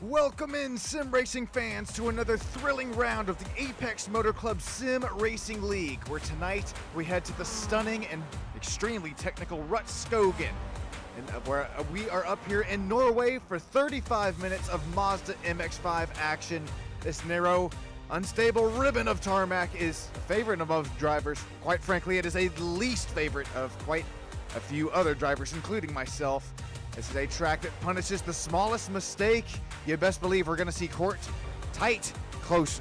Welcome in, sim racing fans, to another thrilling round of the Apex Motor Club Sim Racing League, where tonight we head to the stunning and extremely technical Rudskogen, and where we are up here in Norway for 35 minutes of Mazda MX-5 action. This narrow, unstable ribbon of tarmac is a favorite of most drivers. Quite frankly, it is a least favorite of quite a few other drivers, including myself. This is a track that punishes the smallest mistake. You best believe we're going to see tight, close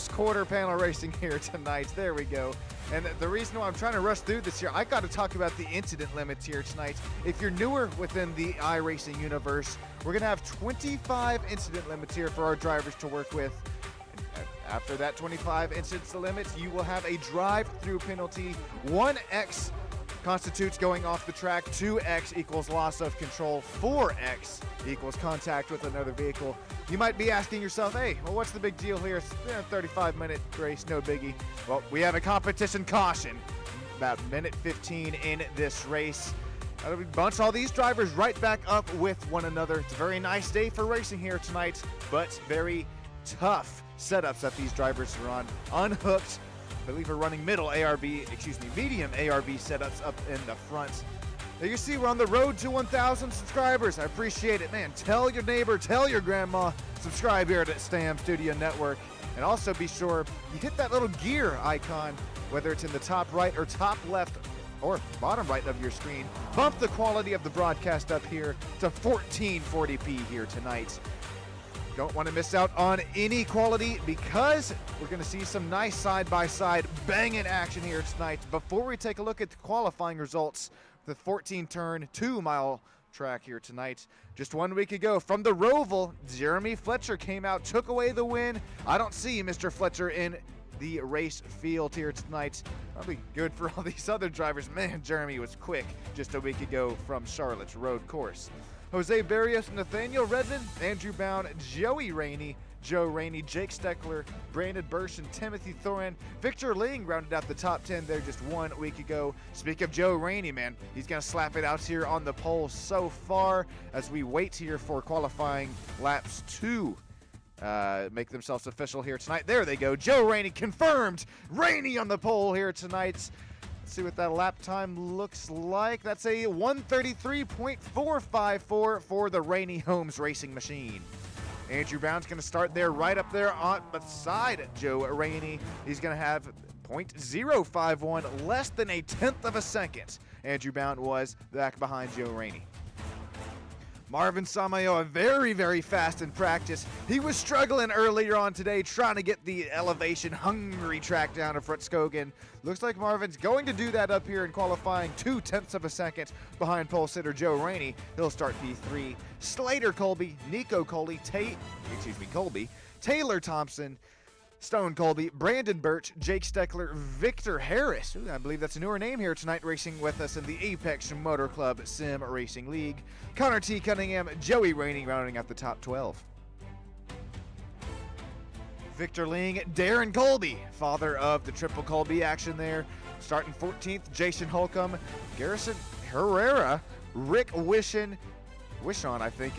quarter panel racing here tonight. There we go. And the reason why I'm trying to rush through this here, I got to talk about the incident limits here tonight. If you're newer within the iRacing universe, we're going to have 25 incident limits here for our drivers to work with. After that 25 incident limits, you will have a drive-through penalty. 1x constitutes going off the track, 2x equals loss of control, 4x equals contact with another vehicle. You might be asking yourself, hey, well, what's the big deal here? It's a 35-minute race, no biggie. Well, we have a competition caution about minute 15 in this race. We bunch all these drivers right back up with one another. It's a very nice day for racing here tonight, but very tough setups that these drivers are on. Unhooked, I believe we're running medium ARB setups up in the front. Now you see we're on the road to 1,000 subscribers. I appreciate it, man. Tell your neighbor, tell your grandma, subscribe here to Stam Studio Network. And also be sure you hit that little gear icon, whether it's in the top right or top left or bottom right of your screen. Bump the quality of the broadcast up here to 1440p here tonight. Don't want to miss out on any quality because we're going to see some nice side-by-side banging action here tonight. Before we take a look at the qualifying results, the 14-turn, 2-mile track here tonight. Just 1 week ago from the Roval, Jeremy Fletcher came out, took away the win. I don't see Mr. Fletcher in the race field here tonight. Probably good for all these other drivers. Man, Jeremy was quick just a week ago from Charlotte's road course. Jose Barrios, Nathaniel Redmond, Andrew Bound, Joey Rainey, Joe Rainey, Jake Steckler, Brandon Bursch, and Timothy Thorin. Victor Ling rounded out the top 10 there just 1 week ago. Speak of Joe Rainey, man, he's going to slap it out here on the pole so far as we wait here for qualifying laps to make themselves official here tonight. There they go. Joe Rainey confirmed. Rainey on the pole here tonight. See what that lap time looks like. That's a 133.454 for the Rainey Homes Racing Machine. Andrew Brown's going to start there right up there on beside Joe Rainey. He's going to have 0.051, less than a tenth of a second. Andrew Brown was back behind Joe Rainey. Marvin Samayoa, very, very fast in practice. He was struggling earlier on today trying to get the elevation hungry track down to Rudskogen. Looks like Marvin's going to do that up here in qualifying, 0.2 of a second behind pole sitter Joe Rainey. He'll start P3. Slater Colby, Nico Colby, Taylor Thompson, Stone Colby, Brandon Birch, Jake Steckler, Victor Harris. Ooh, I believe that's a newer name here tonight, racing with us in the Apex Motor Club Sim Racing League. Connor T. Cunningham, Joey Rainey rounding out the top 12. Victor Ling, Darren Colby, father of the triple Colby action there. Starting 14th, Jason Holcomb, Garrison Herrera, Rick Wishon, I think.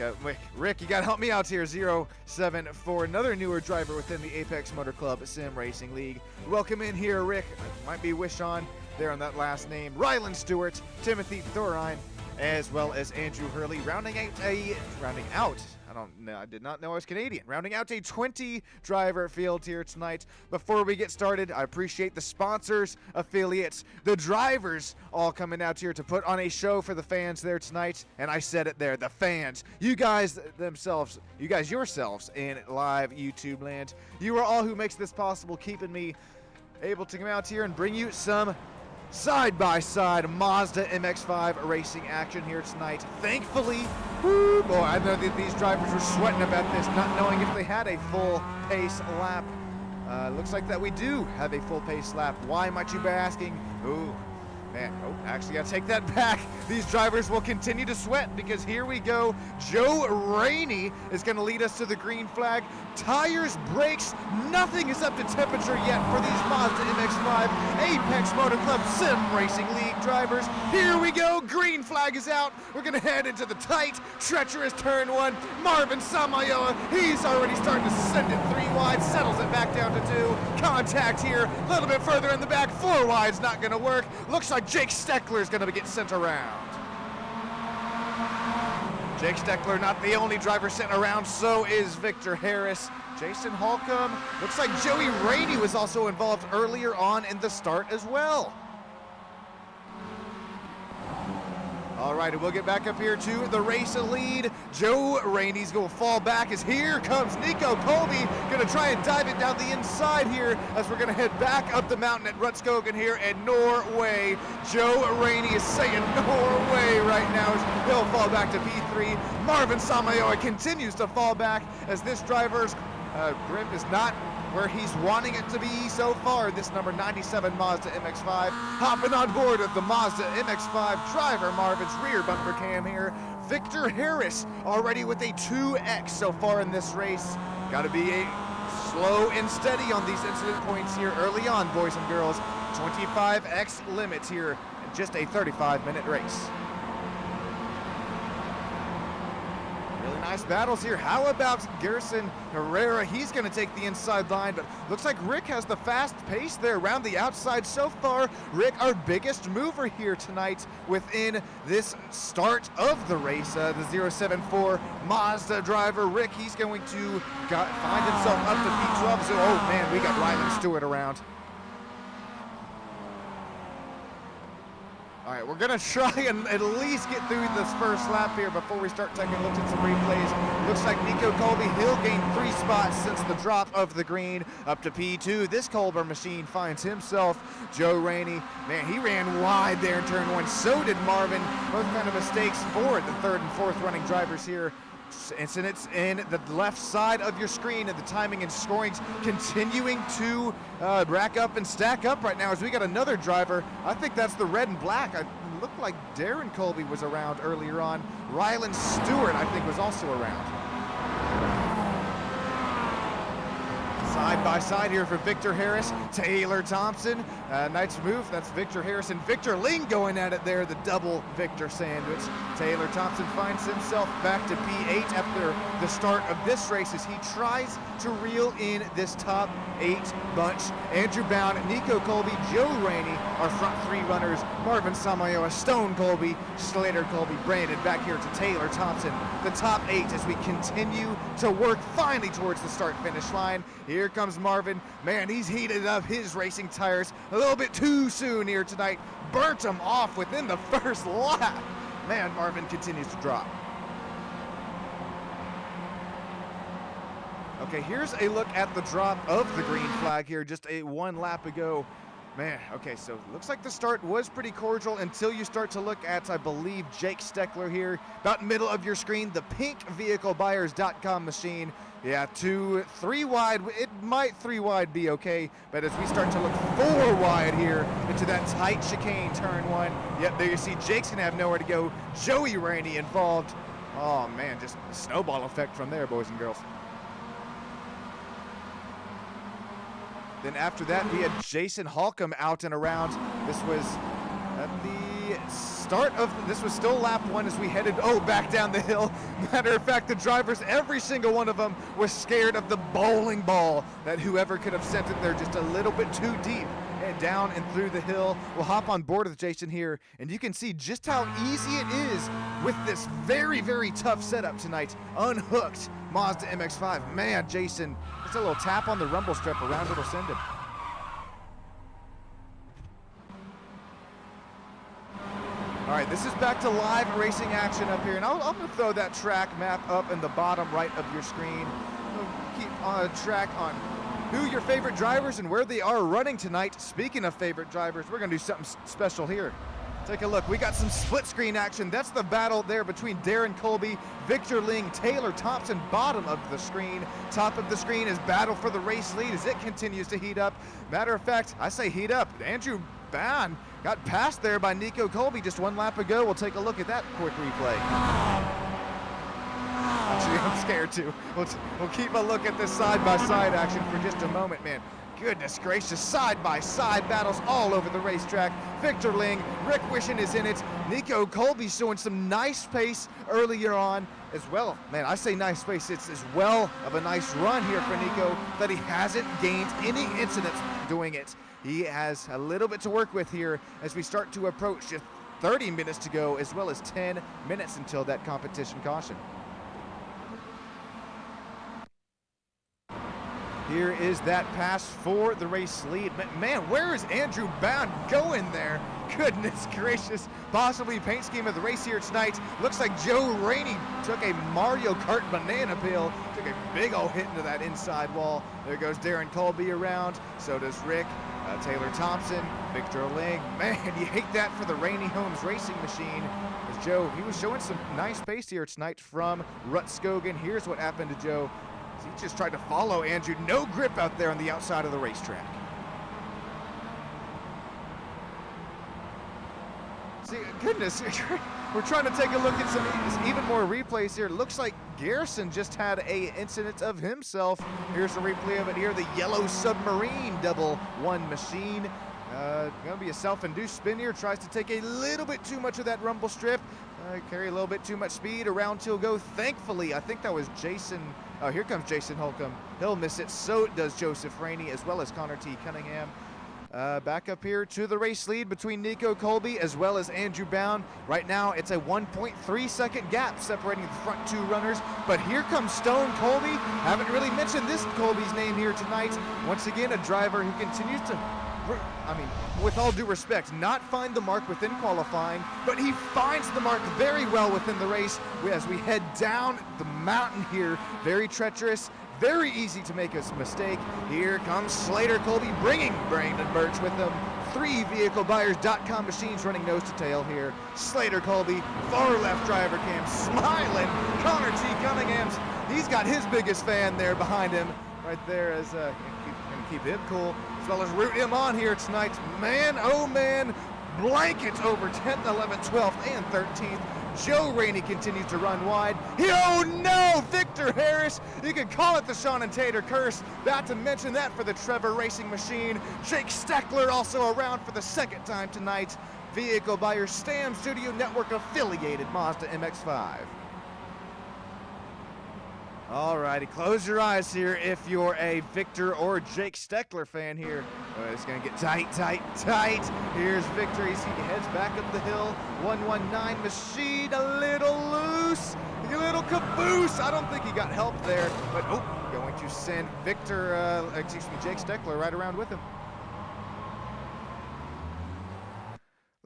Rick, you got to help me out here. 074, another newer driver within the Apex Motor Club Sim Racing League. Welcome in here, Rick. Might be Wishon there on that last name. Rylan Stewart, Timothy Thorine, as well as Andrew Hurley, rounding out. I don't know. I did not know I was Canadian. Rounding out a 20-driver field here tonight. Before we get started, I appreciate the sponsors, affiliates, the drivers all coming out here to put on a show for the fans there tonight. And I said it there, the fans. You guys yourselves in live YouTube land. You are all who makes this possible, keeping me able to come out here and bring you some side-by-side Mazda MX-5 racing action here tonight. Thankfully, boy, I know that these drivers were sweating about this, not knowing if they had a full pace lap. Looks like that we do have a full pace lap. Why, might you be asking? Ooh, man, actually, I take that back. these drivers will continue to sweat because here we go. Joe Rainey is going to lead us to the green flag. Tires, brakes, nothing is up to temperature yet for these Mazda MX-5 Apex Motor Club Sim Racing League drivers. Here we go, green flag is out. We're gonna head into the tight, treacherous turn one. Marvin Samayoa, he's already starting to send it 3 wide, settles it back down to 2. Contact here, a little bit further in the back, 4 wide's not gonna work. Looks like Jake Steckler is gonna get sent around. Jake Steckler not the only driver sent around, so is Victor Harris. Jason Holcomb, looks like Joey Rainey was also involved earlier on in the start as well. All right, and we'll get back up here to the race lead. Joe Rainey's gonna fall back as here comes Nico Colby, gonna try and dive it down the inside here as we're gonna head back up the mountain at Rudskogen here in Norway. Joe Rainey is saying Norway right now as he'll fall back to P3. Marvin Samayoa continues to fall back as this driver's grip is not where he's wanting it to be so far. This number 97 Mazda MX-5 hopping on board of the Mazda MX-5 driver Marvin's rear bumper cam here. Victor Harris already with a 2X so far in this race. Got to be a slow and steady on these incident points here early on, boys and girls. 25X limits here in just a 35-minute race. Nice battles here. How about Garrison Herrera? He's going to take the inside line, but looks like Rick has the fast pace there around the outside so far. Rick, our biggest mover here tonight within this start of the race. The 074 Mazda driver, Rick, he's going to find himself up to P12. So, oh man, we got Ryland Stewart around. All right, we're gonna try and at least get through this first lap here before we start taking looks at some replays. Looks like Nico Colby, he'll gain 3 spots since the drop of the green up to P2. This Colber machine finds himself Joe Rainey. Man, he ran wide there in turn 1. So did Marvin. Both kind of mistakes for the 3rd and 4th running drivers here. Incidents in the left side of your screen, and the timing and scorings continuing to rack up and stack up right now as we got another driver. I think that's the red and black. It looked like Darren Colby was around earlier on. Ryland Stewart, I think, was also around. Side by side here for Victor Harris, Taylor Thompson. Nice move, that's Victor Harris and Victor Ling going at it there, the double Victor sandwich. Taylor Thompson finds himself back to P8 after the start of this race as he tries to reel in this top 8 bunch. Andrew Bound, Nico Colby, Joe Rainey, our front 3 runners. Marvin Samayoa, Stone Colby, Slater Colby, Brandon back here to Taylor Thompson. The top 8 as we continue to work finally towards the start-finish line. Here comes Marvin. Man, he's heated up his racing tires a little bit too soon here tonight. Burnt them off within the first lap. Man, Marvin continues to drop. Okay, here's a look at the drop of the green flag here just 1 lap ago. Man, okay, so looks like the start was pretty cordial until you start to look at, I believe, Jake Steckler here. About middle of your screen, the pinkvehiclebuyers.com machine. Yeah, 2, 3 wide. It might 3 wide be okay, but as we start to look 4 wide here into that tight chicane turn 1. Yep, there you see Jake's gonna have nowhere to go. Joey Rainey involved. Oh man, just a snowball effect from there, boys and girls. Then after that, we had Jason Holcomb out and around. This was at the start of, this was still lap 1 as we headed, back down the hill. Matter of fact, the drivers, every single one of them was scared of the bowling ball that whoever could have sent it there just a little bit too deep and down and through the hill. We'll hop on board with Jason here, and you can see just how easy it is with this very, very tough setup tonight. Unhooked Mazda MX-5. Man, Jason, just a little tap on the rumble strip around, it'll send him. All right, this is back to live racing action up here, and I'm gonna throw that track map up in the bottom right of your screen. We'll keep on track on who your favorite drivers and where they are running tonight. Speaking of favorite drivers, we're gonna do something special here. Take a look, we got some split screen action. That's the battle there between Darren Colby, Victor Ling, Taylor Thompson, bottom of the screen. Top of the screen is battle for the race lead as it continues to heat up. Matter of fact, I say heat up. Andrew Bound got passed there by Nico Colby just one lap ago. We'll take a look at that quick replay. Actually, I'm scared too. We'll keep a look at this side-by-side action for just a moment, man. Goodness gracious, side-by-side battles all over the racetrack. Victor Ling, Rick Wishon is in it. Nico Colby's showing some nice pace earlier on as well. Man, I say nice pace, it's as well of a nice run here for Nico that he hasn't gained any incidents doing it. He has a little bit to work with here as we start to approach just 30 minutes to go, as well as 10 minutes until that competition caution. Here is that pass for the race lead. Man, where is Andrew Bound going there? Goodness gracious. Possibly paint scheme of the race here tonight. Looks like Joe Rainey took a Mario Kart banana peel. Took a big old hit into that inside wall. There goes Darren Colby around. So does Rick, Taylor Thompson, Victor Ling. Man, you hate that for the Rainey Homes racing machine. As Joe, he was showing some nice pace here tonight from Rudskogen. Here's what happened to Joe. He just tried to follow Andrew. No grip out there on the outside of the racetrack. See, goodness, we're trying to take a look at some even more replays here. Looks like Garrison just had a incident of himself. Here's a replay of it here. The yellow submarine double one machine. Gonna be a self-induced spin here. Tries to take a little bit too much of that rumble strip. Carry a little bit too much speed. Around till go. Thankfully, I think that was Jason. Oh, here comes Jason Holcomb. He'll miss it. So does Joseph Rainey, as well as Connor T. Cunningham. Back up here to the race lead between Nico Colby as well as Andrew Bound. Right now, it's a 1.3 second gap separating the front two runners. But here comes Stone Colby. Haven't really mentioned this Colby's name here tonight. Once again, a driver who continues to, I mean, with all due respect, not find the mark within qualifying, but he finds the mark very well within the race as we head down the mountain here. Very treacherous, very easy to make a mistake. Here comes Slater Colby bringing Brandon Birch with him. 3vehiclebuyers.com machines running nose to tail here. Slater Colby, far left driver cam, smiling. Connor T. Cunningham's, he's got his biggest fan there behind him right there as keep him cool, as well as root him on here tonight. Man, oh man, blankets over 10th, 11th, 12th, and 13th. Joe Rainey continues to run wide. Oh no, Victor Harris. You can call it the Sean and Tater curse. Not to mention that for the Trevor Racing Machine. Jake Steckler also around for the second time tonight. Vehicle Buyer Stam Studio Network affiliated Mazda MX-5. Alrighty, close your eyes here if you're a Victor or Jake Steckler fan here. It's gonna get tight, tight, tight. Here's Victor, he heads back up the hill. 119 machine, a little loose, a little caboose. I don't think he got help there, but going to send Victor, Jake Steckler right around with him.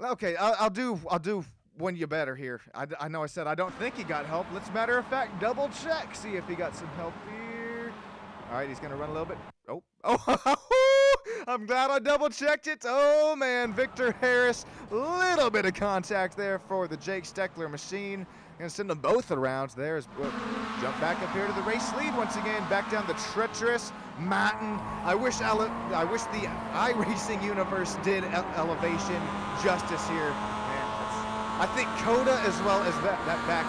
Okay, I'll do one you better here. I know I said I don't think he got help. Let's matter of fact double check, see if he got some help here. All right, he's gonna run a little bit. I'm glad I double checked it. Oh man, Victor Harris, little bit of contact there for the Jake Steckler machine. Gonna send them both around. There's jump back up here to the race lead once again, back down the treacherous mountain. I wish the iRacing universe did elevation justice here. I think Coda, as well as that back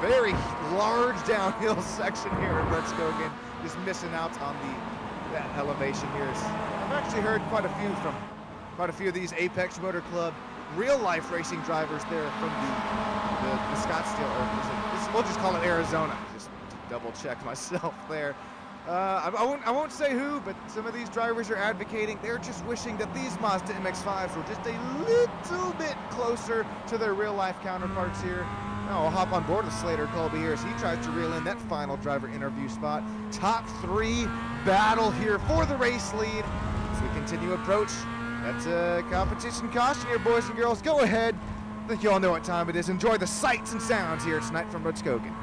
very large downhill section here at Rudskogen, is missing out on that elevation here. I've actually heard quite a few of these Apex Motor Club real life racing drivers there from the Scottsdale, or we'll just call it Arizona. Just to double check myself there. I won't say who, but some of these drivers are advocating, they're just wishing that these Mazda MX-5s were just a little bit closer to their real-life counterparts here. Now I'll hop on board with Slater Colby here as he tries to reel in that final driver interview spot. Top three battle here for the race lead as we continue approach. That's a competition caution here, boys and girls. Go ahead. I think you all know what time it is. Enjoy the sights and sounds here tonight from Rudskogen.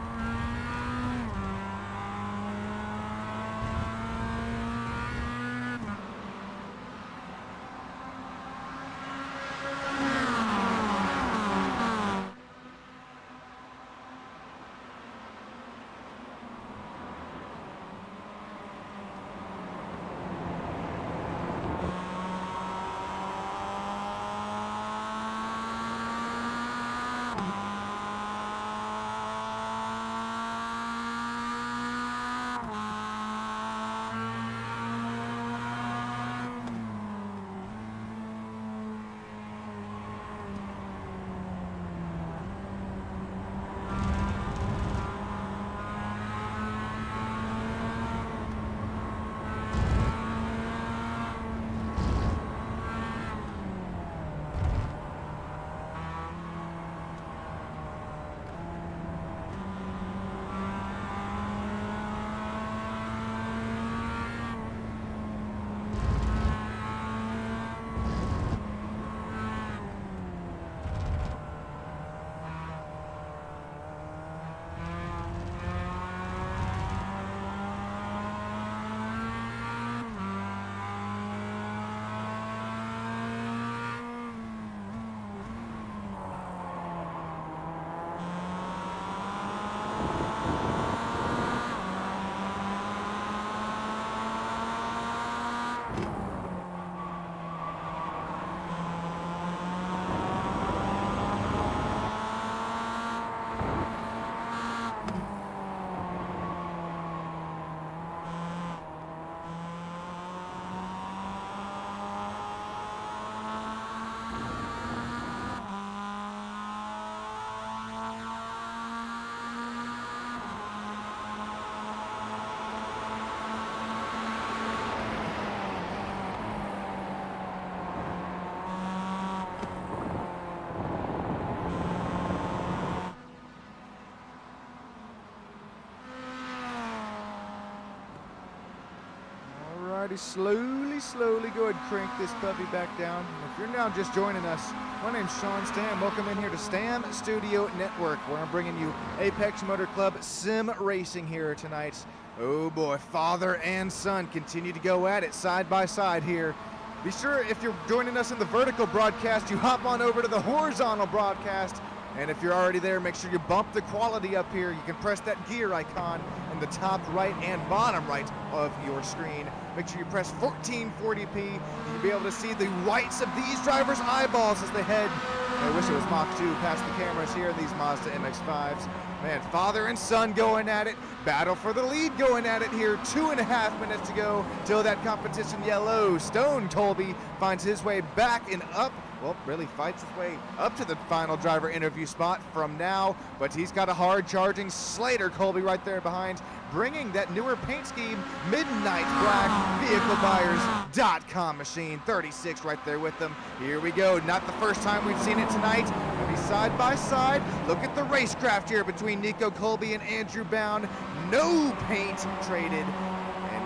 Colby, slowly go ahead and crank this puppy back down. And if you're now just joining us, my name's Sean Stam. Welcome in here to Stam Studio Network, where I'm bringing you Apex Motor Club Sim Racing here tonight. Oh boy, father and son continue to go at it side by side here. Be sure, if you're joining us in the vertical broadcast, you hop on over to the horizontal broadcast. And if you're already there, make sure you bump the quality up here. You can press that gear icon in the top right and bottom right of your screen. Make sure you press 1440p. You'll be able to see the whites of these drivers' eyeballs as they head. I wish it was Mach 2 past the cameras here in these Mazda MX-5s. Man, father and son going at it. Battle for the lead going at it here. 2.5 minutes to go till that competition yellow. Stone Colby finds his way back and up. Well, really fights his way up to the final driver interview spot from now, but he's got a hard charging Slater Colby right there behind, bringing that newer paint scheme, Midnight Black, VehicleBuyers.com machine, 36 right there with them. Here we go, not the first time we've seen it tonight. Maybe side by side. Look at the racecraft here between Nico Colby and Andrew Bound. No paint traded.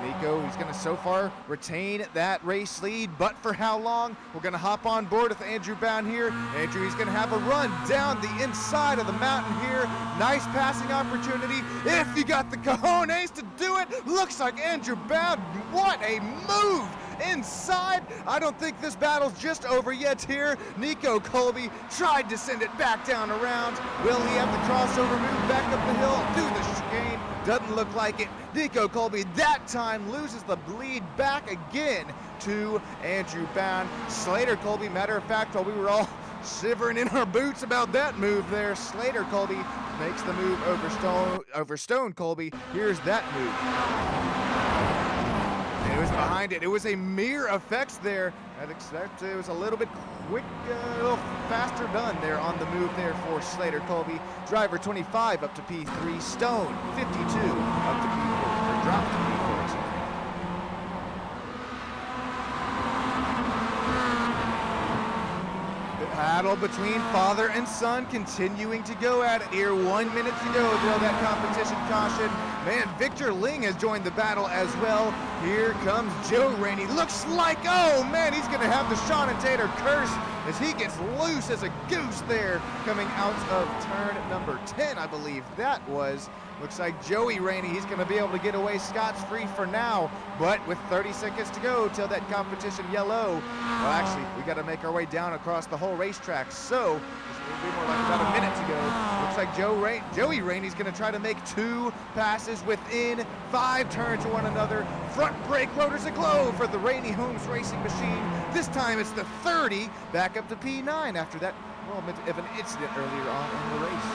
Nico, he's going to so far retain that race lead, but for how long? We're going to hop on board with Andrew Bound here. Andrew, he's going to have a run down the inside of the mountain here. Nice passing opportunity. If you got the cojones to do it, looks like Andrew Bound, what a move inside. I don't think this battle's just over yet here. Nico Colby tried to send it back down around. Will he have the crossover move back up the hill through the chicane? Doesn't look like it. Nico Colby that time loses the lead back again to Andrew Bound. Slater Colby, matter of fact, while we were all shivering in our boots about that move there, Slater Colby makes the move over Stone Colby. Here's that move. And it was behind it. It was a mere effects there. I'd expect it was a little bit quick, a little faster done there on the move there for Slater Colby. Driver 25 up to P3, Stone 52 up to P4, or dropped to P4, excuse me. The battle between father and son continuing to go at it here. 1 minute to go till that competition caution. Man, Victor Ling has joined the battle as well. Here comes Joe Rainey. Looks like, oh man, he's going to have the Sean and Tater curse as he gets loose as a goose there coming out of turn number 10, I believe that was. Looks like Joey Rainey, he's going to be able to get away scot-free for now, but with 30 seconds to go till that competition yellow. Well, actually, we got to make our way down across the whole racetrack, so it'll be more like about a minute to go. Looks like Joey Rainey's going to try to make 2 passes within 5 turns to one another. Front brake rotors aglow for the Rainey Holmes Racing machine. This time it's the 30, back up to P9 after that moment of an incident earlier on in the race.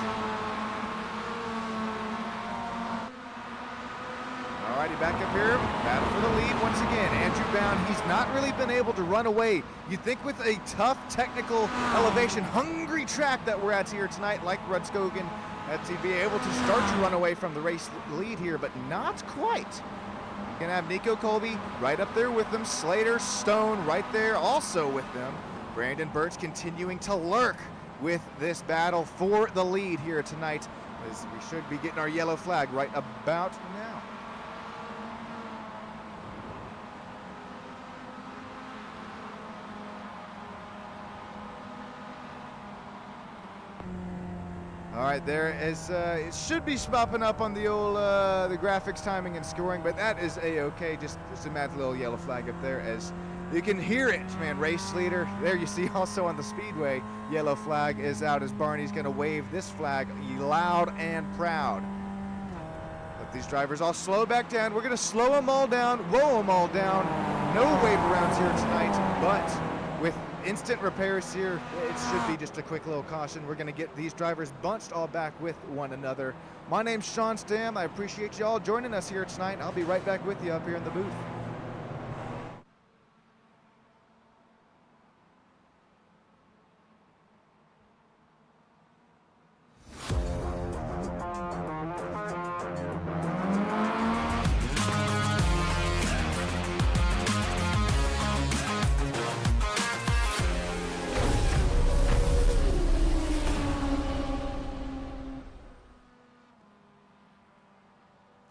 Alrighty, back up here, battle for the lead once again. Andrew Bound, he's not really been able to run away. You'd think with a tough technical elevation, hungry track that we're at here tonight, like Rudskogen, that he'd be able to start to run away from the race lead here, but not quite. You're gonna have Nico Colby right up there with them, Slater, Stone right there also with them. Brandon Burt's continuing to lurk with this battle for the lead here tonight, as we should be getting our yellow flag right about now. All right, there is, it should be popping up on the old, the graphics timing and scoring, but that is a-okay. Just a mad little yellow flag up there as you can hear it, man. Race leader, there you see also on the speedway, yellow flag is out as Barney's gonna wave this flag loud and proud. Let these drivers all slow back down. We're gonna slow them all down, roll them all down. No wave arounds here tonight, but with instant repairs here, it should be just a quick little caution. We're going to get these drivers bunched all back with one another. My name's Sean Stam. I appreciate you all joining us here tonight. I'll be right back with you up here in the booth.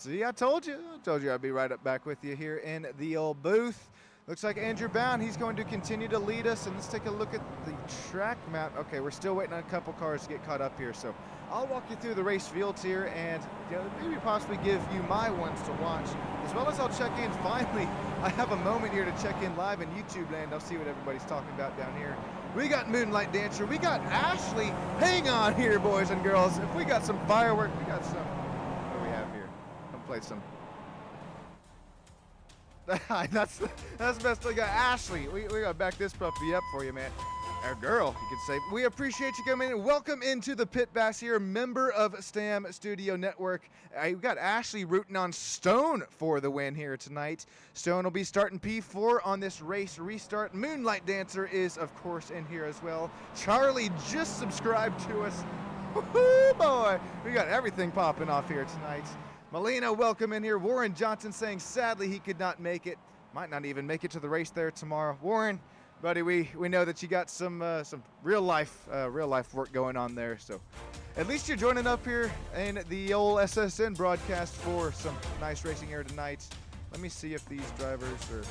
See, I told you I'd be right up back with you here in the old booth. Looks like Andrew Bound, he's going to continue to lead us, and let's take a look at the track map. Okay, we're still waiting on a couple cars to get caught up here, so I'll walk you through the race fields here and maybe possibly give you my ones to watch, as well as I'll check in. Finally, I have a moment here to check in live in YouTube land. I'll see what everybody's talking about down here. We got Moonlight Dancer, we got Ashley. Hang on here, boys and girls. If we got some fireworks, we got some, what do we have here? Come play some. that's the best we got. Ashley, we gotta back this puppy up for you, man. Our girl, you could say. We appreciate you coming in. Welcome into the Pit Bass here, member of STAM Studio Network. We got Ashley rooting on Stone for the win here tonight. Stone will be starting P4 on this race restart. Moonlight Dancer is, of course, in here as well. Charlie just subscribed to us. Woohoo, boy. We got everything popping off here tonight. Melina, welcome in here. Warren Johnson saying sadly he could not make it. Might not even make it to the race there tomorrow. Warren, buddy, we know that you got some real life work going on there. So at least you're joining up here in the old SSN broadcast for some nice racing here tonight. Let me see if these drivers are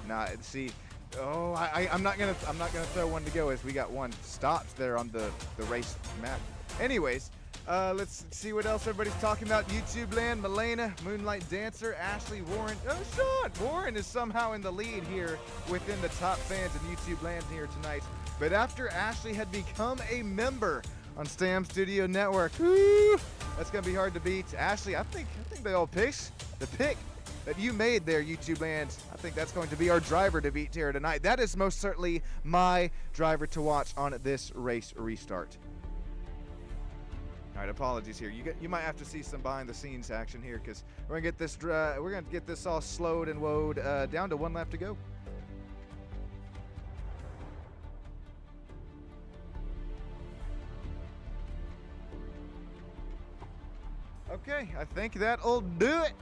not. See, oh, I'm not gonna throw one to go as we got one stopped there on the race map. Anyways. Let's see what else everybody's talking about. YouTube land, Melena, Moonlight Dancer, Ashley, Warren. Oh, Sean! Warren is somehow in the lead here within the top fans of YouTube land here tonight. But after Ashley had become a member on STAM Studio Network, whoo, that's going to be hard to beat. Ashley, I think the old pick that you made there, YouTube land, I think that's going to be our driver to beat here tonight. That is most certainly my driver to watch on this race restart. All right, apologies here. You might have to see some behind-the-scenes action here because we're gonna get this all slowed and woed down to one lap to go. Okay, I think that'll do it.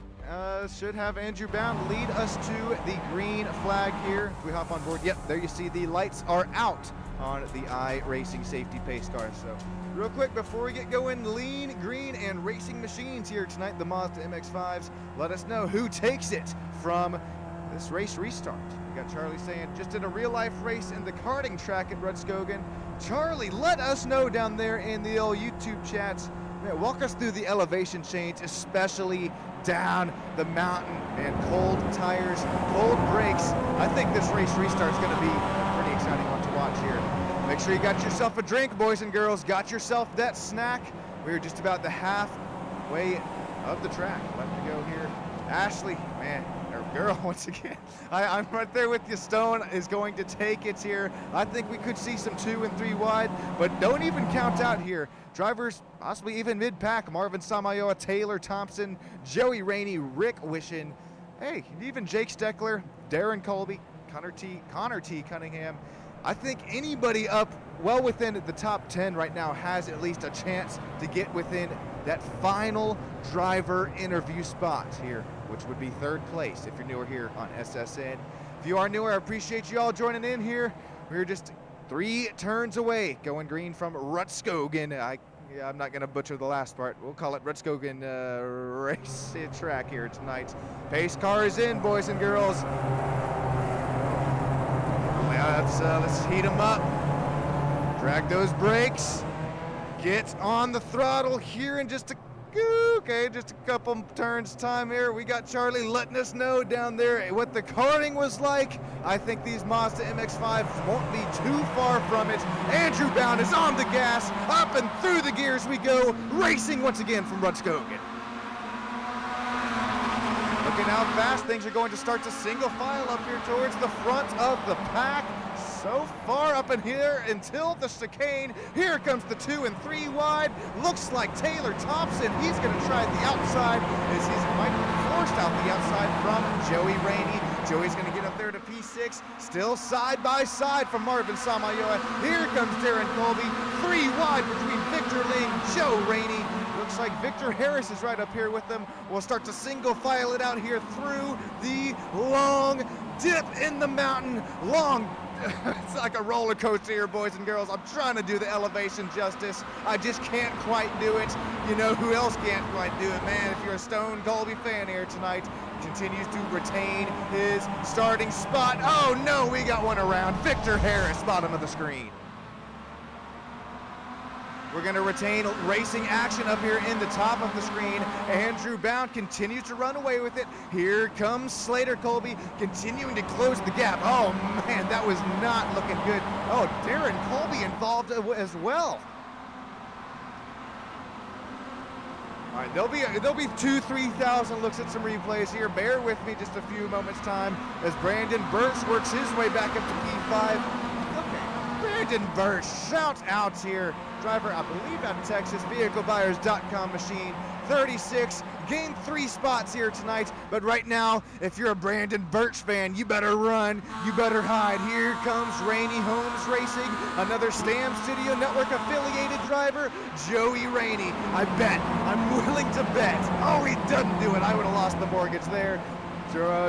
Should have Andrew Bound lead us to the green flag here. If we hop on board, yep, there you see the lights are out on the iRacing safety pace car. So real quick before we get going, lean, green, and racing machines here tonight, the Mazda MX-5s. Let us know who takes it from this race restart. We got Charlie saying, just in a real-life race in the karting track at Rudskogen. Charlie, let us know down there in the old YouTube chats. Man, walk us through the elevation change, especially down the mountain. Man, cold tires, cold brakes. I think this race restart is going to be a pretty exciting one to watch here. Make sure you got yourself a drink, boys and girls. Got yourself that snack. We're just about the halfway of the track. Left to go here. Ashley, man, or girl, once again. I'm right there with you. Stone is going to take it here. I think we could see some 2 and 3 wide, but don't even count out here. Drivers, possibly even mid-pack. Marvin Samayoa, Taylor Thompson, Joey Rainey, Rick Wishin. Hey, even Jake Steckler, Darren Colby, Connor T. Cunningham. I think anybody up well within the top 10 right now has at least a chance to get within that final driver interview spot here, which would be 3rd place if you're newer here on SSN. If you are newer, I appreciate you all joining in here. We're just 3 turns away, going green from Rudskogen. I'm not going to butcher the last part. We'll call it Rudskogen race track here tonight. Pace car is in, boys and girls. Let's heat them up. Drag those brakes. Get on the throttle here in just a couple turns time here. We got Charlie letting us know down there what the karting was like. I think these Mazda MX-5s won't be too far from it. Andrew Bound is on the gas. Up and through the gears we go. Racing once again from Rudskogen. Looking how fast things are going to start to single file up here towards the front of the pack. So far up in here until the chicane. Here comes the 2 and 3 wide. Looks like Taylor Thompson. He's going to try the outside as he's might be forced out the outside from Joey Rainey. Joey's going to get up there to P6. Still side by side from Marvin Samayoa. Here comes Darren Colby. 3 wide between Victor Ling, Joe Rainey. looks like Victor Harris is right up here with them. We'll start to single file it out here through the long dip in the mountain. It's like a roller coaster here, boys and girls. I'm trying to do the elevation justice. I just can't quite do it. You know who else can't quite do it, man? If you're a Stone Colby fan here tonight, continues to retain his starting spot. Oh no, we got one around. Victor Harris, bottom of the screen. We're going to retain racing action up here in the top of the screen. Andrew Bound continues to run away with it. Here comes Slater Colby continuing to close the gap. Oh man, that was not looking good. Oh, Darren Colby involved as well. All right, there'll be 2,000-3,000 looks at some replays here. Bear with me just a few moments time as Brandon Burch works his way back up to P5. Brandon Burch, shout out here. Driver, I believe out of Texas, vehiclebuyers.com machine, 36, gained 3 spots here tonight, but right now, if you're a Brandon Burch fan, you better run, you better hide. Here comes Rainey Holmes Racing, another Stam Studio Network affiliated driver, Joey Rainey. I'm willing to bet. Oh, he doesn't do it. I would have lost the mortgage there.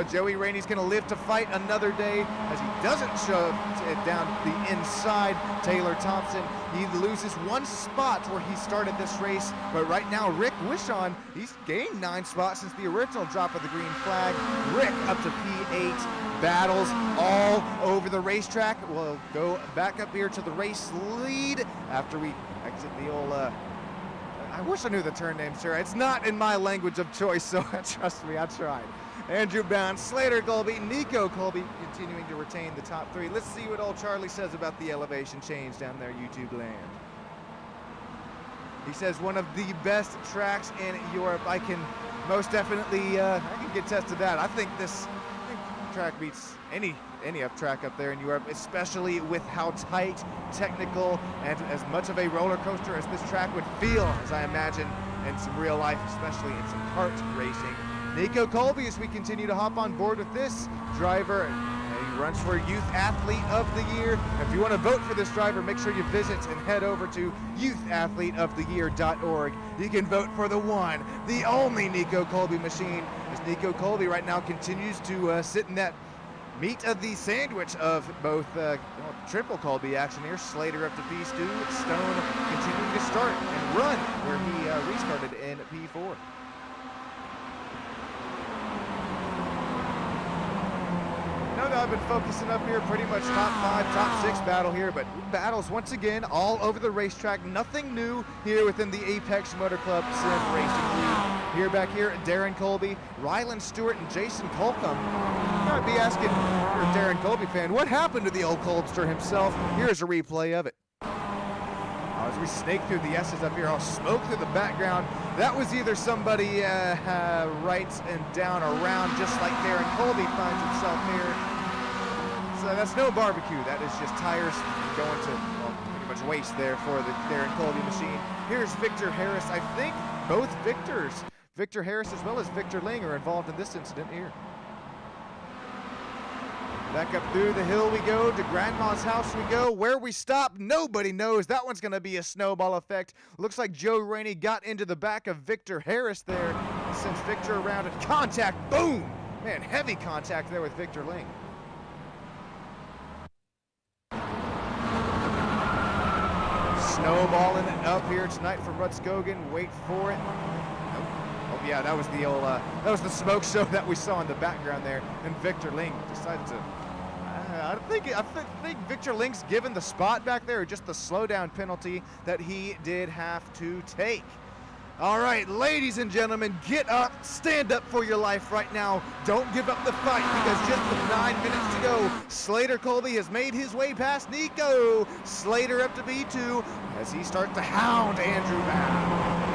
Joey Rainey's going to live to fight another day as he doesn't shove it down the inside. Taylor Thompson, he loses 1 spot where he started this race, but right now Rick Wishon, he's gained 9 spots since the original drop of the green flag. Rick up to P8, battles all over the racetrack. We'll go back up here to the race lead after we exit the old I wish I knew the turn name, sir. It's not in my language of choice, so trust me, I tried. Andrew Bound, Slater Colby, Nico Colby continuing to retain the top 3. Let's see what old Charlie says about the elevation change down there, YouTube land. He says one of the best tracks in Europe. I can most definitely, I can get tested that. I think this track beats any track up there in Europe, especially with how tight, technical, and as much of a roller coaster as this track would feel, as I imagine, in some real life, especially in some kart racing. Nico Colby, as we continue to hop on board with this driver, he runs for Youth Athlete of the Year. If you want to vote for this driver, make sure you visit and head over to youthAthleteoftheyear.org. You can vote for the one, the only Nico Colby machine, as Nico Colby right now continues to sit in that meat of the sandwich of both triple Colby action here. Slater up to P2, Stone continuing to start and run where he restarted in P4. I've been focusing up here pretty much top 5, top 6 battle here, but battles once again all over the racetrack. Nothing new here within the Apex Motor Club Sim Racing League. Here back here, Darren Colby, Rylan Stewart, and Jason Colcom. You might be asking, if you're a Darren Colby fan, what happened to the old Colbster himself? Here's a replay of it. As we snake through the S's up here, I'll smoke through the background. That was either somebody right and down around, just like Darren Colby finds himself here. So that's no barbecue. That is just tires going to, well, pretty much waste there for the Darren Colby machine. Here's Victor Harris. I think both Victors, Victor Harris as well as Victor Ling, are involved in this incident here. Back up through the hill we go, to Grandma's house we go. Where we stop, nobody knows. That one's going to be a snowball effect. Looks like Joe Rainey got into the back of Victor Harris there. Sends Victor around at contact. Boom! Man, heavy contact there with Victor Ling. Snowballing it up here tonight for Rudskogen. Wait for it. Oh yeah, that was the old, that was the smoke show that we saw in the background there. And Victor Ling decided to. I think Victor Ling's given the spot back there, or just the slowdown penalty that he did have to take. All right, ladies and gentlemen, get up, stand up for your life right now. Don't give up the fight, because just with 9 minutes to go, Slater Colby has made his way past Nico. Slater up to B2 as he starts to hound Andrew Bound.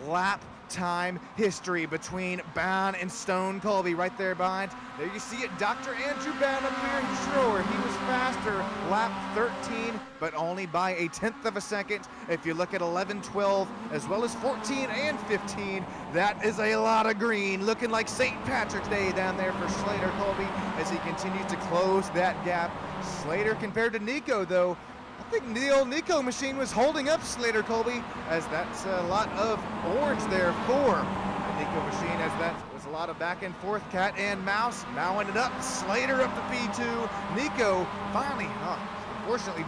Lap time history between Bound and Stone Colby right there behind. There you see it, Dr. Andrew Bound up here. Sure, he was faster, lap 13, but only by 1/10 of a second. If you look at 11, 12, as well as 14 and 15, that is a lot of green. Looking like St. Patrick's Day down there for Slater Colby as he continues to close that gap. Slater, compared to Nico, though, I think the old Nico machine was holding up Slater Colby, as that's a lot of orange there for the Nico machine, as that was a lot of back and forth, cat and mouse. Mowing it up, Slater up to P2. Nico finally, unfortunately,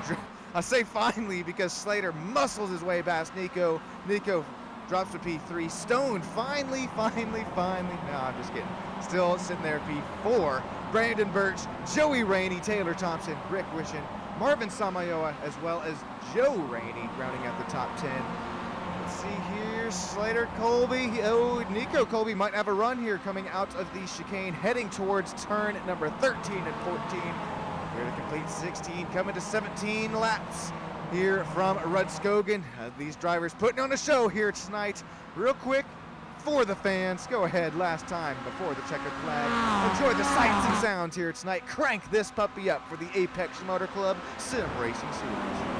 I say finally because Slater muscles his way past Nico. Nico drops to P3. Stone finally. No, I'm just kidding. Still sitting there at P4. Brandon Birch, Joey Rainey, Taylor Thompson, Rick Wishin, Marvin Samayoa, as well as Joe Rainey rounding out the top 10. Let's see here, Slater Colby. Oh, Nico Colby might have a run here coming out of the chicane, heading towards turn number 13 and 14. Here to complete 16, coming to 17 laps here from Rudskogen. These drivers putting on a show here tonight. Real quick, for the fans, go ahead, last time before the checkered flag. Enjoy the sights and sounds here tonight. Crank this puppy up for the Apex Motor Club Sim Racing Series.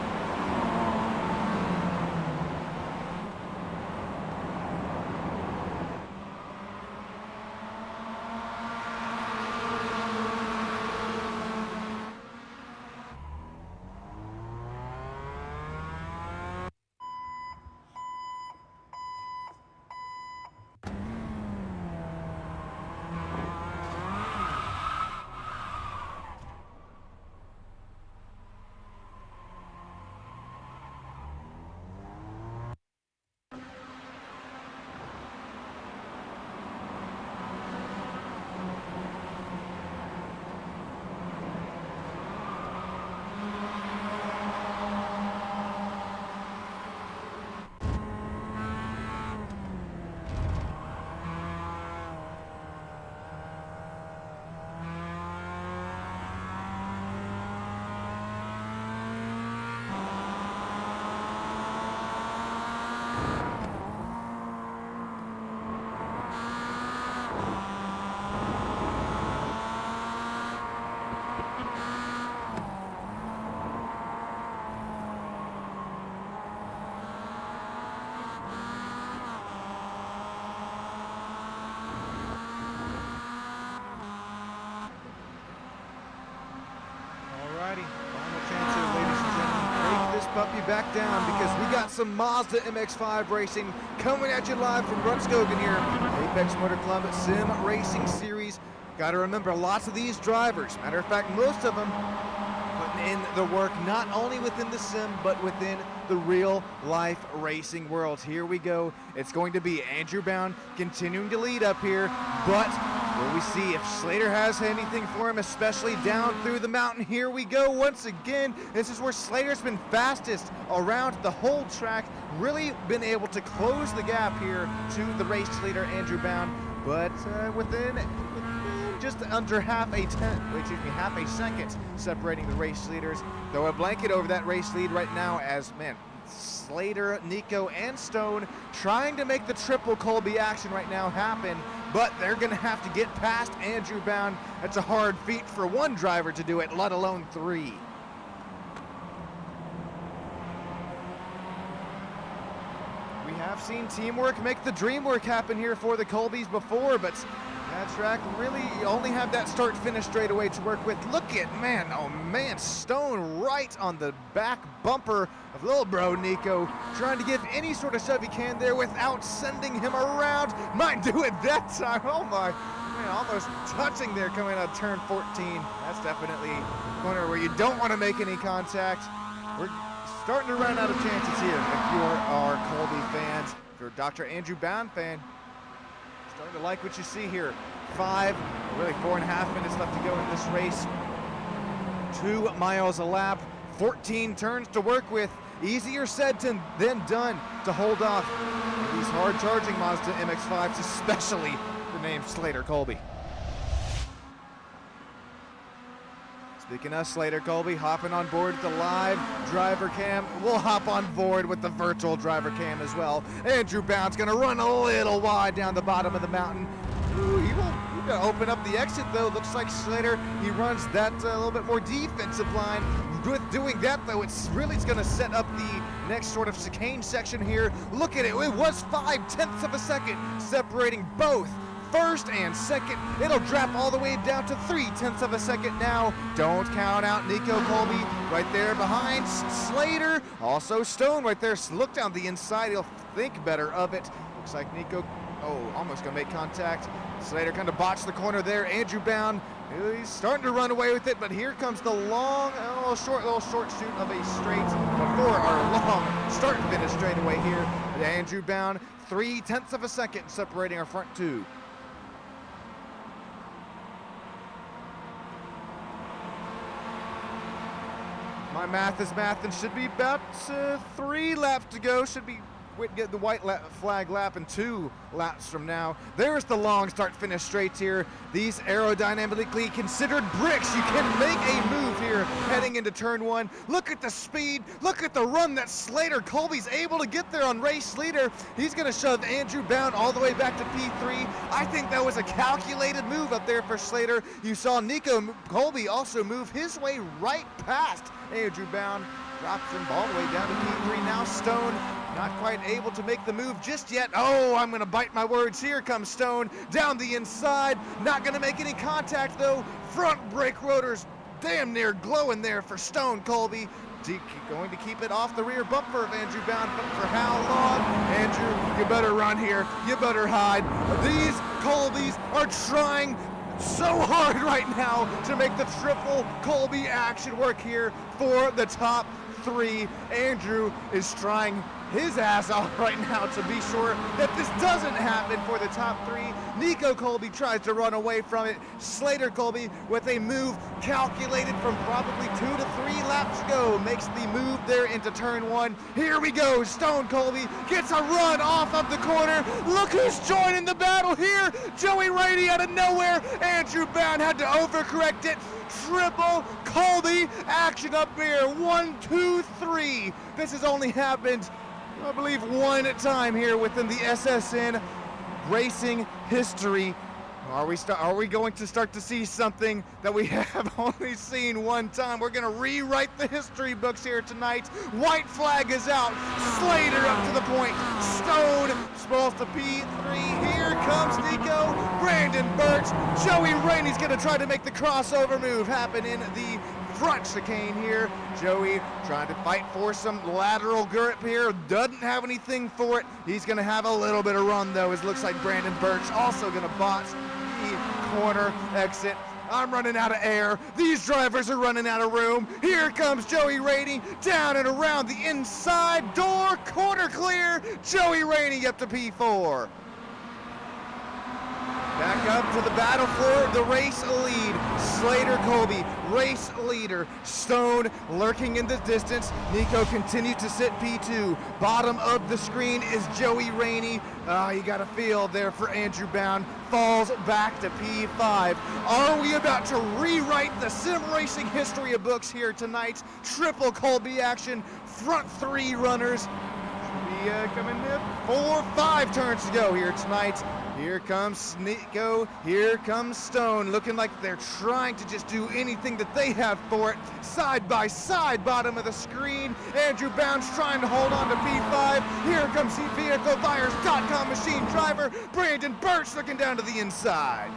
Puppy back down because we got some Mazda MX-5 racing coming at you live from Rudskogen here. Apex Motor Club Sim Racing Series. Got to remember, lots of these drivers, matter of fact, most of them putting in the work not only within the sim but within the real life racing world. Here we go. It's going to be Andrew Bound continuing to lead up here, but will we see if Slater has anything for him, especially down through the mountain? Here we go once again. This is where Slater's been fastest around the whole track, really been able to close the gap here to the race leader, Andrew Bound, but within just under half a second separating the race leaders. Throw a blanket over that race lead right now as, man, Slater, Nico, and Stone trying to make the triple Colby action right now happen, but they're going to have to get past Andrew Bound. That's a hard feat for one driver to do it, let alone three. We have seen teamwork make the dream work happen here for the Colbys before, but that track really only had that start-finish straightaway to work with. Look at, man, oh man, Stone right on the back bumper of little bro Nico, trying to give any sort of shove he can there without sending him around. Might do it that time. Oh my, man, almost touching there coming out of turn 14. That's definitely a corner where you don't want to make any contact. We're starting to run out of chances here if you are Colby fans. If you're a Dr. Andrew Bound fan, starting to like what you see here. 4.5 minutes left to go in this race. 2 miles a lap, 14 turns to work with. Easier said than done to hold off these hard-charging Mazda MX-5s, especially the name Slater Colby. Speaking of Slater Colby, hopping on board with the live driver cam. We'll hop on board with the virtual driver cam as well. Andrew Bound's gonna run a little wide down the bottom of the mountain. Ooh, he gonna open up the exit though. Looks like Slater, he runs that a little bit more defensive line. With doing that though, it's gonna set up the next sort of chicane section here. Look at it, it was 0.5 of a second separating both first and second. It'll drop all the way down to 0.3 of a second now. Don't count out Nico Colby right there behind Slater. Also Stone right there. Look down the inside. He'll think better of it. Looks like Nico, almost gonna make contact. Slater kind of botched the corner there. Andrew Bound, he's starting to run away with it, but here comes the long, little short shoot of a straight before our long start and finish straightaway here. Andrew Bound, 0.3 of a second separating our front two. My math is math and should be about 3 laps to go. Should be get the white flag lap in 2 laps from now. There's the long start finish straights here. These aerodynamically considered bricks. You can make a move here heading into turn 1. Look at the speed. Look at the run that Slater Colby's able to get there on race leader. He's going to shove Andrew Bound all the way back to P3. I think that was a calculated move up there for Slater. You saw Nico Colby also move his way right past Andrew Bound. Drops him all the way down to P3. Now Stone not quite able to make the move just yet. Oh, I'm gonna bite my words. Here comes Stone down the inside. Not gonna make any contact though. Front brake rotors damn near glowing there for Stone Colby. Going to keep it off the rear bumper of Andrew Bound, but for how long? Andrew, you better run here. You better hide. These Colbys are trying so hard right now to make the triple Colby action work here for the top 3. Andrew is trying his ass off right now to be sure that this doesn't happen for the top 3. Nico Colby tries to run away from it. Slater Colby with a move calculated from probably 2 to 3 laps ago makes the move there into turn 1. Here we go. Stone Colby gets a run off of the corner. Look who's joining the battle here. Joey Rainey out of nowhere. Andrew Bound had to overcorrect it. Triple Colby action up here. 1, 2, 3. This has only happened, I believe, 1 time here within the SSN racing history. Are we going to start to see something that we have only seen 1 time? We're going to rewrite the history books here tonight. White flag is out. Slater up to the point. Stone supposed to P3. Here comes Nico. Brandon Birch. Joey Rainey's going to try to make the crossover move happen in the front chicane here. Joey trying to fight for some lateral grip here. Doesn't have anything for it. He's going to have a little bit of run though. It looks like Brandon Birch also going to botch the corner exit. I'm running out of air. These drivers are running out of room. Here comes Joey Rainey down and around the inside door. Corner clear. Joey Rainey up to P4. Back up to the battle for the race lead. Slater Colby, race leader. Stone lurking in the distance. Nico continues to sit P2. Bottom of the screen is Joey Rainey. You got a feel there for Andrew Bound. Falls back to P5. Are we about to rewrite the sim racing history of books here tonight? Triple Colby action. Front 3 runners. Should be coming in 4, 5 turns to go here tonight. Here comes Nico, here comes Stone, looking like they're trying to just do anything that they have for it. Side by side, bottom of the screen. Andrew Bound's trying to hold on to P5. Here comes VehicleBuyers.com machine driver, Brandon Birch looking down to the inside.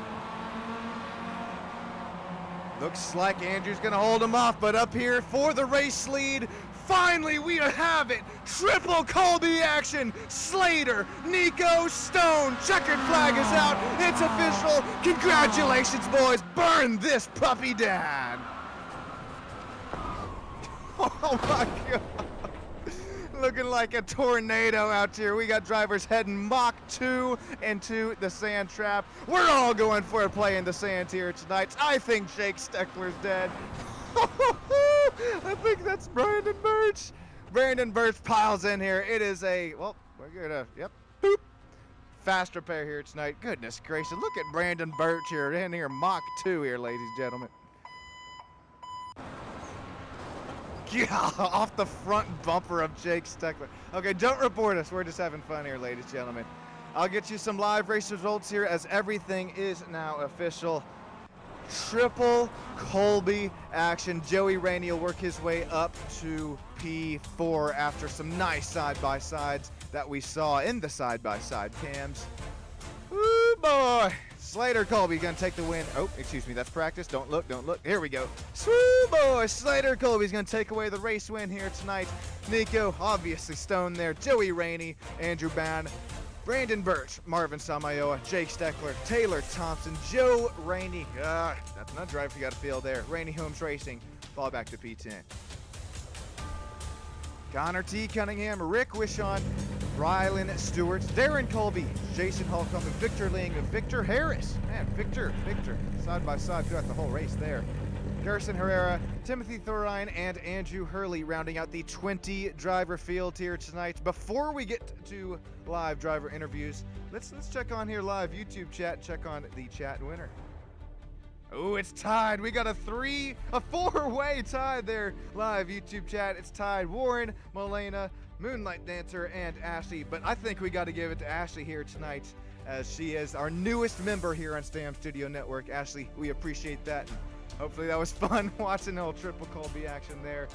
Looks like Andrew's gonna hold him off, but up here for the race lead, finally, we have it. Triple Colby action. Slater, Nico, Stone. Checkered flag is out. It's official. Congratulations, boys. Burn this puppy down. Oh, my God. Looking like a tornado out here. We got drivers heading Mach 2 into the sand trap. We're all going for a play in the sand here tonight. I think Jake Steckler's dead. I think that's Brandon Birch. Brandon Birch piles in here. It is a, well, we're gonna, yep, boop. Fast repair here tonight. Goodness gracious, look at Brandon Birch here in here, Mach 2 here, ladies and gentlemen. Yeah, off the front bumper of Jake Steckler. Okay, don't report us. We're just having fun here, ladies and gentlemen. I'll get you some live race results here as everything is now official. Triple Colby action. Joey Rainey will work his way up to P4 after some nice side-by-sides that we saw in the side-by-side cams. Ooh, boy! Slater Colby gonna take the win. Oh, excuse me, that's practice. Don't look, don't look. Here we go. Swoo boy! Slater Colby's gonna take away the race win here tonight. Nico, obviously Stone there. Joey Rainey, Andrew Ban, Brandon Birch, Marvin Samayoa, Jake Steckler, Taylor Thompson, Joe Rainey. That's not drive you got to feel there. Rainey Holmes Racing. Fall back to P10. Connor T. Cunningham, Rick Wishon, Rylan Stewart, Darren Colby, Jason Holcomb, and Victor Ling, and Victor Harris. Man, Victor, side by side throughout the whole race there. Garrison Herrera, Timothy Thorine, and Andrew Hurley rounding out the 20 driver field here tonight. Before we get to live driver interviews, let's check on here live YouTube chat, check on the chat winner. Oh, it's tied. We got a four-way tie there live YouTube chat. It's tied. Warren, Molina, Moonlight Dancer, and Ashley. But I think we got to give it to Ashley here tonight, as she is our newest member here on Stam Studio Network. Ashley, we appreciate that. Hopefully that was fun watching the whole triple Colby action there.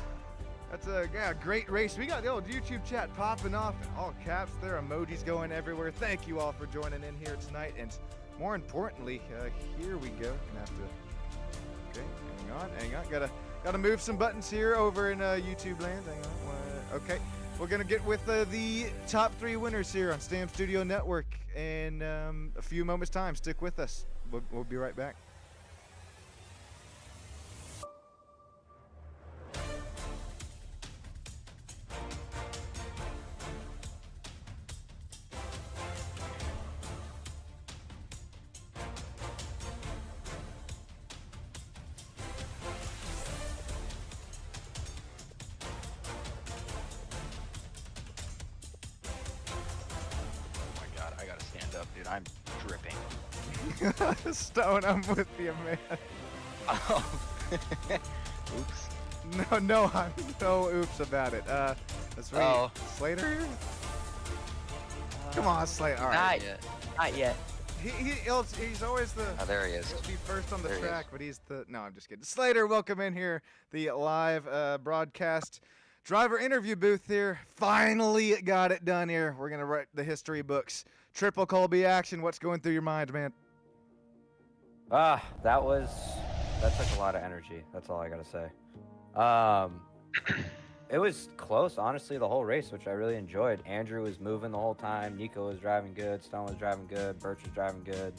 That's a great race. We got the old YouTube chat popping off in all caps there, emojis going everywhere. Thank you all for joining in here tonight. And more importantly, here we go. Gonna have to, okay, hang on. Gotta move some buttons here over in YouTube land. Hang on. Okay, we're gonna get with the top 3 winners here on Stam Studio Network in a few moments time. Stick with us. We'll be right back. Dude, I'm dripping. Stone, I'm with you, man. Oh. Oops. No, I'm no oops about it. That's right. Oh. Slater? Come on, Slater. All right. Not yet. He's always the. Oh, there he is. He'll be first on the There he track, but he's the. No, I'm just kidding. Slater, welcome in here. The live broadcast driver interview booth here. Finally got it done here. We're gonna write the history books. Triple Colby action. What's going through your mind, man? That took a lot of energy. That's all I gotta say. It was close, honestly, the whole race, which I really enjoyed. Andrew was moving the whole time. Nico was driving good. Stone was driving good. Birch was driving good.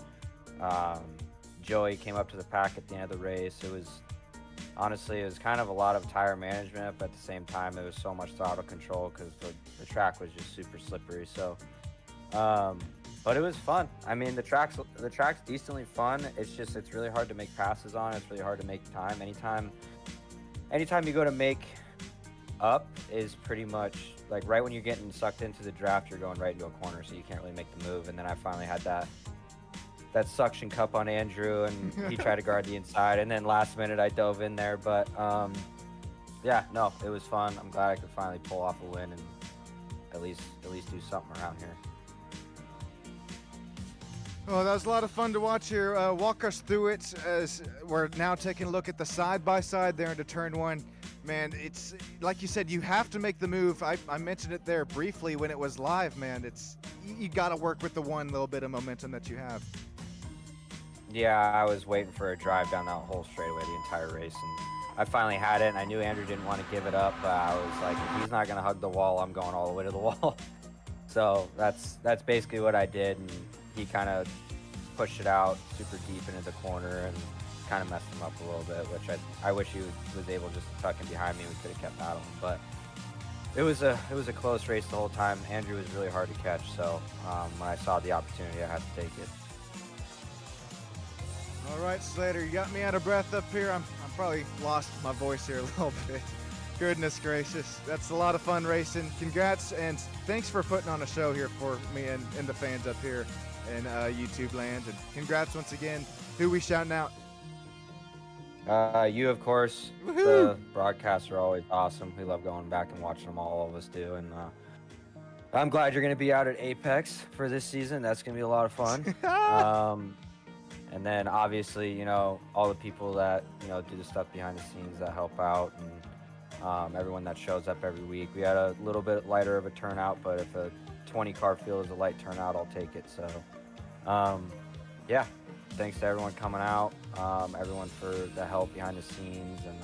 Joey came up to the pack at the end of the race. It was kind of a lot of tire management, but at the same time, there was so much throttle control because the track was just super slippery. So, but it was fun. I mean, the track's decently fun. It's really hard to make passes on. It's really hard to make time. Anytime you go to make up is pretty much like right when you're getting sucked into the draft, you're going right into a corner, so you can't really make the move. And then I finally had that suction cup on Andrew, and he tried to guard the inside, and then last minute I dove in there. But yeah, no, it was fun. I'm glad I could finally pull off a win and at least do something around here. Well, that was a lot of fun to watch here. Walk us through it as we're now taking a look at the side-by-side there into turn 1. Man, it's like you said, you have to make the move. I mentioned it there briefly when it was live, man. You got to work with the one little bit of momentum that you have. Yeah, I was waiting for a drive down that whole straightaway the entire race, and I finally had it, and I knew Andrew didn't want to give it up. I was like, if he's not going to hug the wall, I'm going all the way to the wall. So that's basically what I did, and he kind of pushed it out super deep into the corner and kind of messed him up a little bit, which I wish he was able just to tuck in behind me. We could have kept battling, but it was a close race the whole time. Andrew was really hard to catch, so when I saw the opportunity, I had to take it. All right, Slater, you got me out of breath up here. I'm probably lost my voice here a little bit. Goodness gracious, that's a lot of fun racing. Congrats, and thanks for putting on a show here for me and the fans up here in YouTube land. And congrats once again. Who we shouting out? You, of course. Woohoo! The broadcasts are always awesome. We love going back and watching them all of us do. And I'm glad you're going to be out at Apex for this season. That's going to be a lot of fun. And then obviously, all the people that, do the stuff behind the scenes that help out, and everyone that shows up every week. We had a little bit lighter of a turnout, but if a 20 car field is a light turnout, I'll take it. So, yeah, thanks to everyone coming out, everyone for the help behind the scenes, and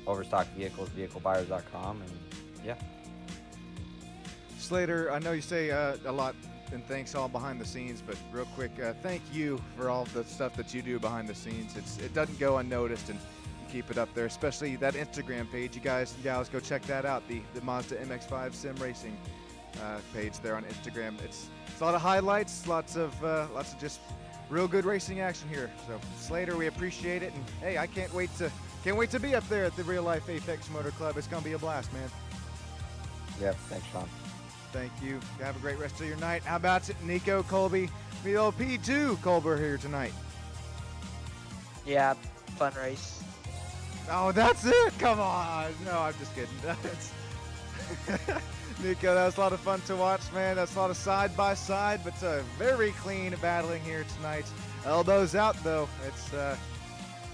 overstock vehicles, vehiclebuyers.com, and yeah. Slater, I know you say a lot and thanks all behind the scenes, but real quick, thank you for all the stuff that you do behind the scenes. It doesn't go unnoticed, and you keep it up there, especially that Instagram page. You guys and gals go check that out, the Mazda MX-5 Sim Racing page there on Instagram. It's a lot of highlights, lots of just real good racing action here. So Slater, we appreciate it, and hey, I can't wait to be up there at the Real Life Apex Motor Club. It's gonna be a blast, man. Yeah, thanks, Sean. Thank you. Have a great rest of your night. How about it, Nico, Colby, the old P2 Colbert here tonight? Yeah, fun race. Oh, that's it. Come on. No, I'm just kidding. Nico, that was a lot of fun to watch, man. That's a lot of side by side, but very clean battling here tonight. Elbows out though. It's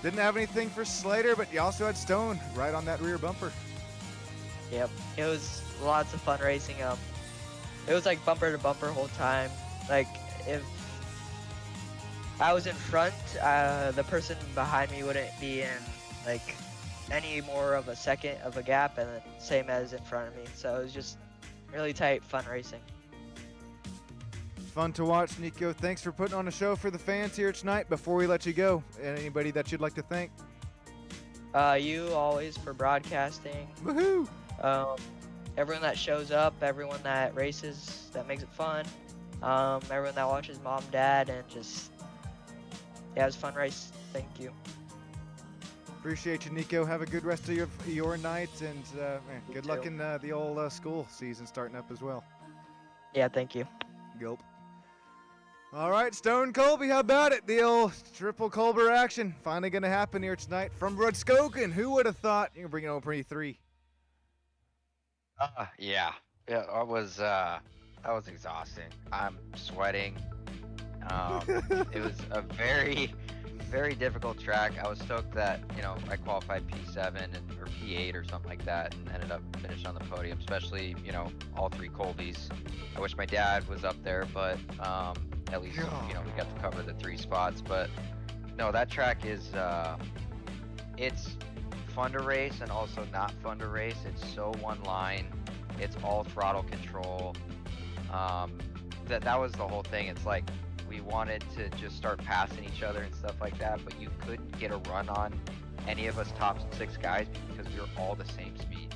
didn't have anything for Slater, but you also had Stone right on that rear bumper. Yep, it was lots of fun racing. It was like bumper to bumper whole time. Like if I was in front, the person behind me wouldn't be in like any more of a second of a gap, and then same as in front of me. So it was just really tight, fun racing. Fun to watch, Nico. Thanks for putting on a show for the fans here tonight. Before we let you go, anybody that you'd like to thank? You always for broadcasting. Woohoo! Everyone that shows up, everyone that races, that makes it fun. Everyone that watches mom, dad, and just, yeah, it was a fun race. Thank you. Appreciate you, Nico. Have a good rest of your night, and man, good luck too. in the old school season starting up as well. Yeah, thank you. Gulp. All right, Stone Colby, how about it? The old triple Colbert action finally going to happen here tonight from Rudskogen. Who would have thought? You're bringing home pretty three. Yeah, that was exhausting. I'm sweating. It was a very, very difficult track. I was stoked that, I qualified P7 or P8 or something like that, and ended up finishing on the podium, especially, all three Colbys. I wish my dad was up there, but at least, we got to cover the three spots. But no, that track is, it's fun to race and also not fun to race. It's so one line. It's all throttle control. That was the whole thing. It's like we wanted to just start passing each other and stuff like that, but you couldn't get a run on any of us top 6 guys because we were all the same speed.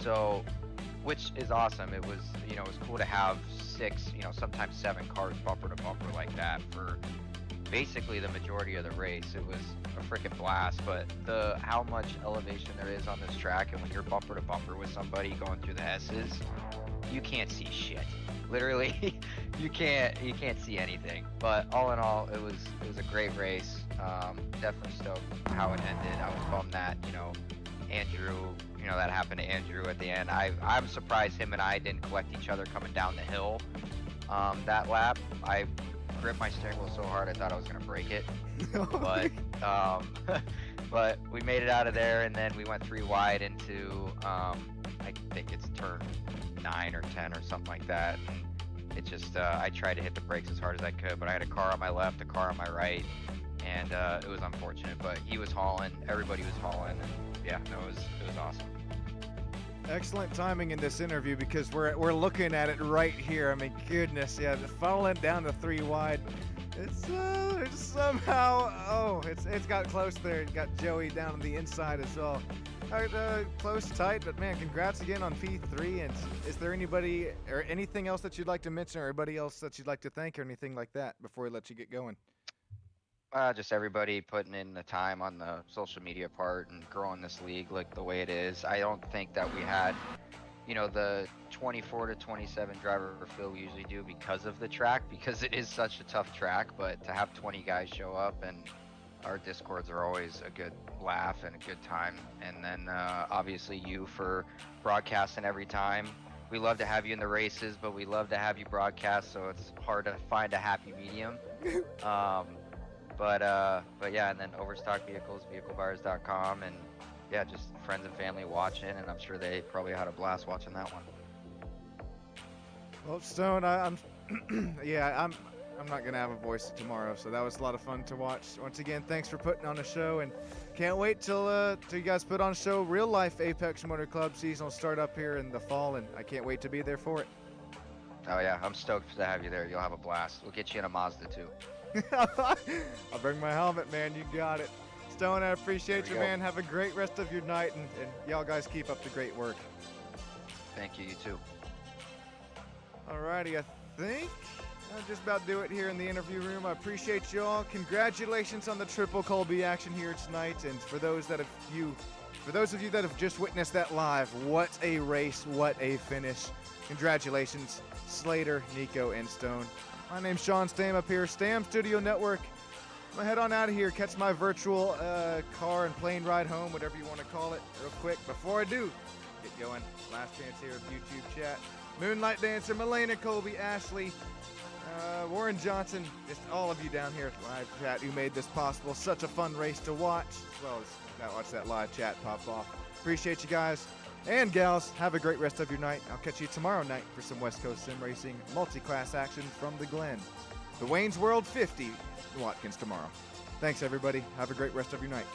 So, which is awesome. It was, it was cool to have 6, sometimes 7 cars bumper to bumper like that for basically the majority of the race. It was a freaking blast. But how much elevation there is on this track, and when you're bumper to bumper with somebody going through the S's, you can't see shit. Literally, you can't see anything. But all in all, it was a great race. Definitely stoked how it ended. I was bummed that Andrew, that happened to Andrew at the end. I'm surprised him and I didn't collect each other coming down the hill. That lap, I gripped my steering wheel so hard I thought I was gonna break it. But but we made it out of there, and then we went 3 wide into I think it's turn 9 or 10 or something like that. And it just I tried to hit the brakes as hard as I could, but I had a car on my left, a car on my right, and it was unfortunate. But he was hauling, everybody was hauling, and yeah, no, it was awesome. Excellent timing in this interview because we're looking at it right here. I mean, goodness, yeah, the funneling down the 3 wide. It's somehow, it's got close there. It got Joey down on the inside as well. All right, close, tight, but man, congrats again on P3. And is there anybody or anything else that you'd like to mention, or anybody else that you'd like to thank, or anything like that before we let you get going? Just everybody putting in the time on the social media part and growing this league like the way it is. I don't think that we had, the 24 to 27 driver fill we usually do because of the track, because it is such a tough track. But to have 20 guys show up, and our discords are always a good laugh and a good time. And then obviously you for broadcasting every time. We love to have you in the races, but we love to have you broadcast, so it's hard to find a happy medium. But yeah, and then overstock vehicles, vehiclebuyers.com, and yeah, just friends and family watching, and I'm sure they probably had a blast watching that one. Well, Stone, I'm I'm not gonna have a voice tomorrow, so that was a lot of fun to watch. Once again, thanks for putting on a show, and can't wait till you guys put on a show. Real life Apex Motor Club season will start up here in the fall, and I can't wait to be there for it. Oh yeah, I'm stoked to have you there. You'll have a blast. We'll get you in a Mazda too. I'll bring my helmet, man. You got it. Stone, I appreciate There you, we go. man. Have a great rest of your night, and y'all guys keep up the great work. Thank you. You too. Alrighty, I think I'll just about do it here in the interview room. I appreciate you all. Congratulations on the triple Colby action here tonight, and for those of you that have just witnessed that live, what a race, what a finish. Congratulations, Slater, Nico, and Stone. My name's Sean Stam up here, Stam Studio Network. I'm gonna head on out of here, catch my virtual car and plane ride home, whatever you want to call it, real quick. Before I do, get going, last chance here of YouTube chat. Moonlight Dancer, Melena, Colby, Ashley, Warren Johnson, just all of you down here at live chat who made this possible. Such a fun race to watch, as well as watch that live chat pop off. Appreciate you guys and gals. Have a great rest of your night. I'll catch you tomorrow night for some West Coast Sim Racing multi-class action from the Glen. The Wayne's World 50 in Watkins tomorrow. Thanks, everybody. Have a great rest of your night.